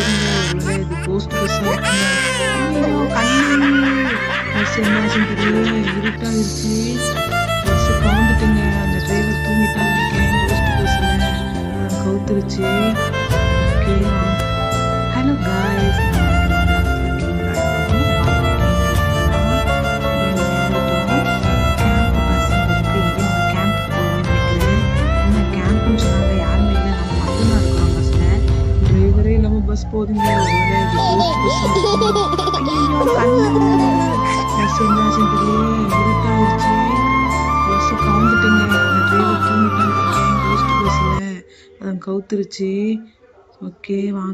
போதுங்க. ஒருவேளை இது போஸ்ட் பஸ்ஸா இருக்குங்க. ஐயையோ! கண்ணு! பஸ் என்னாச்சுன்னு தெரியல. இருட்டாயிருச்சு. பஸ் கவுந்துட்டுங்க. அந்த டிரைவர் தூங்கிட்டான்னு நினைக்கிறேன். போஸ்ட் பஸ்ல கவுத்துருச்சு. ஓகே. Hello guys. பஸ் போதுங்க. ஒருவேளை இது போஸ்ட் பஸ்ஸா இருக்குமா? ஐயையோ! கண்ணு! பஸ் என்னாச்சுன்னு தெரியல. இருட்டாயிருச்சு. பஸ் கவுந்துட்டுங்க. அந்த டிரைவர் தூங்கிட்டான்னு நினைக்கிறேன். போஸ்ட் பஸ்ல கவுத்துருச்சு. ஓகே வாங்க.